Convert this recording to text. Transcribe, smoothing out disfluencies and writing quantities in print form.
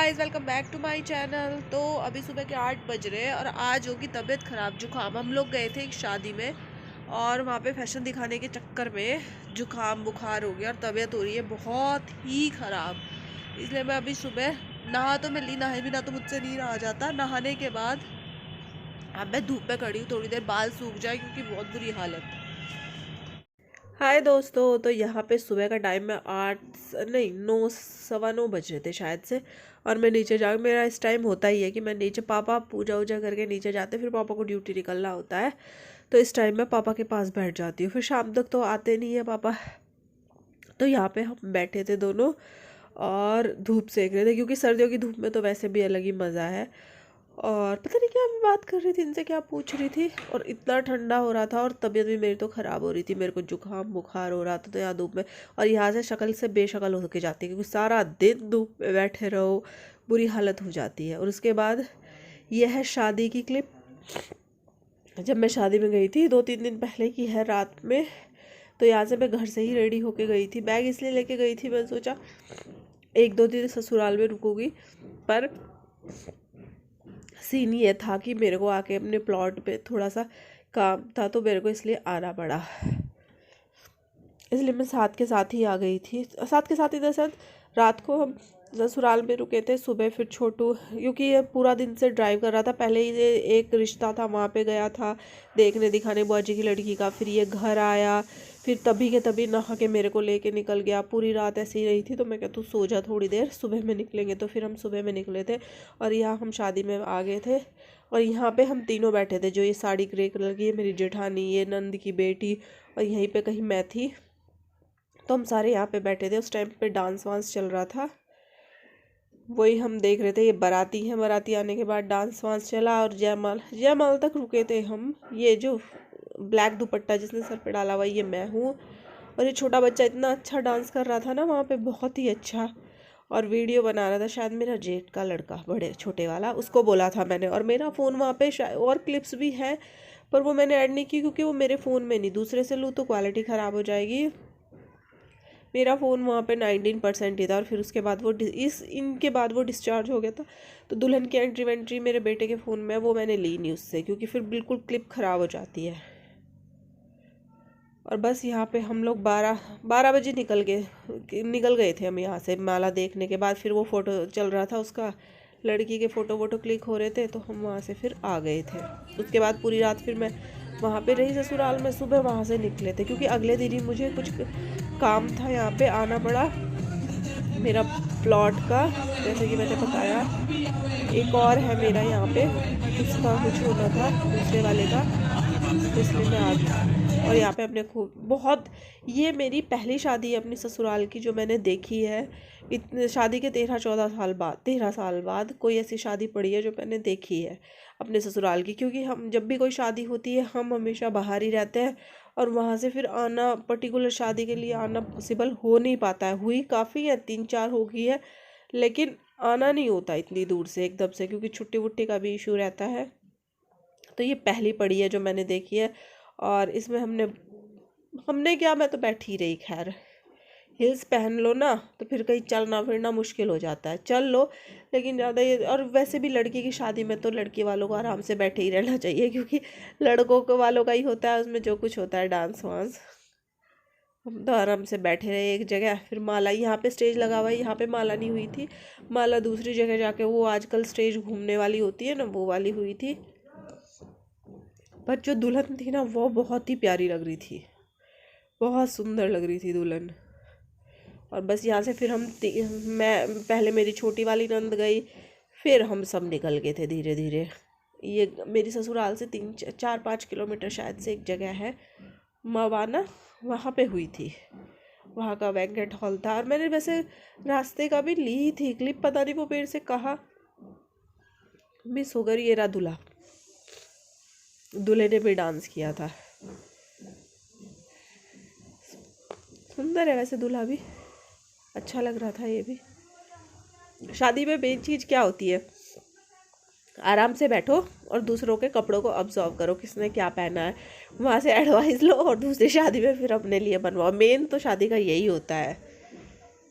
Guys, welcome back to my channel. तो अभी सुबह के 8 बज रहे हैं और आज होगी तबीयत ख़राब, जुकाम। हम लोग गए थे एक शादी में और वहाँ पे फैशन दिखाने के चक्कर में जुकाम बुखार हो गया और तबीयत हो रही है बहुत ही ख़राब। इसलिए मैं अभी सुबह नहा तो मैं ली, नहाए बिना तो मुझसे नहीं रहा जाता। नहाने के बाद अब मैं धूप में खड़ी हूँ, थोड़ी देर बाल सूख जाए क्योंकि बहुत बुरी हालत। हाय दोस्तों, तो यहाँ पे सुबह का टाइम है 8 नहीं 9 सवा 9 बज रहे थे शायद से। और मैं नीचे जा, मेरा इस टाइम होता ही है कि मैं नीचे, पापा पूजा वूजा करके नीचे जाते, फिर पापा को ड्यूटी निकलना होता है तो इस टाइम मैं पापा के पास बैठ जाती हूँ। फिर शाम तक तो आते नहीं है पापा। तो यहाँ पे हम बैठे थे दोनों और धूप सेक रहे थे क्योंकि सर्दियों की धूप में तो वैसे भी अलग ही मज़ा है। और पता नहीं क्या मैं बात कर रही थी, इनसे क्या पूछ रही थी, और इतना ठंडा हो रहा था और तबीयत भी मेरी तो ख़राब हो रही थी, मेरे को जुकाम बुखार हो रहा था। तो यहाँ धूप में, और यहाँ से शक्ल से बेशक्ल होके जाती है क्योंकि सारा दिन धूप में बैठे रहो, बुरी हालत हो जाती है। और उसके बाद यह है शादी की क्लिप। जब मैं शादी में गई थी 2-3 दिन पहले की है, रात में। तो यहाँ से मैं घर से ही रेडी होके गई थी। बैग इसलिए लेके गई थी, मैंने सोचा 1-2 दिन ससुराल में रुकूंगी, पर सीन ये था कि मेरे को आके अपने प्लॉट पे थोड़ा सा काम था तो मेरे को इसलिए आना पड़ा। इसलिए मैं साथ के साथ ही आ गई थी। साथ के साथ ही दरअसल रात को हम ससुराल में रुके थे। सुबह फिर छोटू, क्योंकि ये पूरा दिन से ड्राइव कर रहा था, पहले ही ये एक रिश्ता था वहाँ पे गया था देखने दिखाने बुआ जी की लड़की का, फिर ये घर आया, फिर तभी के तभी नहा के मेरे को लेके निकल गया। पूरी रात ऐसी ही रही थी तो मैं कहा तू सो जा थोड़ी देर, सुबह में निकलेंगे। तो फिर हम सुबह में निकले थे और यहाँ हम शादी में आ गए थे। और यहाँ पे हम तीनों बैठे थे, जो ये साड़ी ग्रे कलर की है मेरी जेठानी, ये नंद की बेटी, और यहीं पे कहीं मैं थी। तो हम सारे यहाँ पे बैठे थे। उस टाइम पे डांस वांस चल रहा था, वही हम देख रहे थे। ये बाराती है, बाराती आने के बाद डांस वांस चला और जयमाल तक रुके थे हम। ये जो ब्लैक दुपट्टा जिसने सर पे डाला हुआ ये मैं हूँ। और ये छोटा बच्चा इतना अच्छा डांस कर रहा था ना वहाँ पे, बहुत ही अच्छा। और वीडियो बना रहा था शायद मेरा जेठ का लड़का, बड़े छोटे वाला, उसको बोला था मैंने। और मेरा फ़ोन वहाँ पे शायद और क्लिप्स भी हैं, पर वो मैंने ऐड नहीं की क्योंकि वो मेरे फ़ोन में नहीं, दूसरे से लूँ तो क्वालिटी ख़राब हो जाएगी। मेरा फ़ोन वहाँ पे 19% ही था। और फिर उसके बाद वो इनके बाद वो डिस्चार्ज हो गया था। तो दुल्हन की एंट्री वेंट्री मेरे बेटे के फ़ोन में, वो मैंने ली नहीं उससे क्योंकि फिर बिल्कुल क्लिप ख़राब हो जाती है। और बस यहाँ पे हम लोग 12 बजे निकल गए थे हम यहाँ से माला देखने के बाद। फिर वो फ़ोटो चल रहा था उसका, लड़की के फ़ोटो क्लिक हो रहे थे तो हम वहाँ से फिर आ गए थे। उसके बाद पूरी रात फिर मैं वहाँ पे रही ससुराल में। सुबह वहाँ से निकले थे क्योंकि अगले दिन ही मुझे कुछ काम था, यहाँ पे आना पड़ा मेरा प्लॉट का। जैसे कि मैंने बताया, एक और है मेरा यहाँ पे, उसका कुछ होना था दूसरे वाले का, इसलिए मैं आ गई। और यहाँ पे अपने खूब बहुत, ये मेरी पहली शादी है अपनी ससुराल की जो मैंने देखी है। इतने शादी के 13 साल बाद कोई ऐसी शादी पड़ी है जो मैंने देखी है अपने ससुराल की। क्योंकि हम जब भी कोई शादी होती है हम हमेशा बाहर ही रहते हैं और वहाँ से फिर आना, पर्टिकुलर शादी के लिए आना पॉसिबल हो नहीं पाता है। हुई काफ़ी है, 3-4 हो गई है, लेकिन आना नहीं होता इतनी दूर से एकदम से क्योंकि छुट्टी वुट्टी का भी इशू रहता है। तो ये पहली पड़ी है जो मैंने देखी है। और इसमें हमने क्या, मैं तो बैठी रही। खैर, हिल्स पहन लो ना तो फिर कहीं चलना फिरना मुश्किल हो जाता है, चल लो लेकिन ज़्यादा ये। और वैसे भी लड़की की शादी में तो लड़की वालों को आराम से बैठे ही रहना चाहिए क्योंकि लड़कों को वालों का ही होता है, उसमें जो कुछ होता है डांस वांस। हम तो आराम से बैठे रहे एक जगह। फिर माला, यहाँ पे स्टेज लगा हुआ है, यहाँ पे माला नहीं हुई थी। माला दूसरी जगह जाके, वो आजकल स्टेज घूमने वाली होती है ना, वो वाली हुई थी। पर जो दुल्हन थी ना वो बहुत ही प्यारी लग रही थी, बहुत सुंदर लग रही थी दुल्हन। और बस यहाँ से फिर मैं पहले मेरी छोटी वाली नंद गई, फिर हम सब निकल गए थे धीरे धीरे। ये मेरी ससुराल से 3-4-5 किलोमीटर शायद से एक जगह है मवाना, वहाँ पे हुई थी। वहाँ का बैंक्वेट हॉल था। और मैंने वैसे रास्ते का भी ली थी क्लिप, पता नहीं वो मेरे से कहा मिस हो गई। ये रहा दूल्हा, दूल्हे ने भी डांस किया था। सुंदर है वैसे दूल्हा भी, अच्छा लग रहा था ये भी। शादी में मेन चीज़ क्या होती है, आराम से बैठो और दूसरों के कपड़ों को ऑब्जर्व करो किसने क्या पहना है, वहाँ से एडवाइस लो और दूसरी शादी में फिर अपने लिए बनवाओ। मेन तो शादी का यही होता है।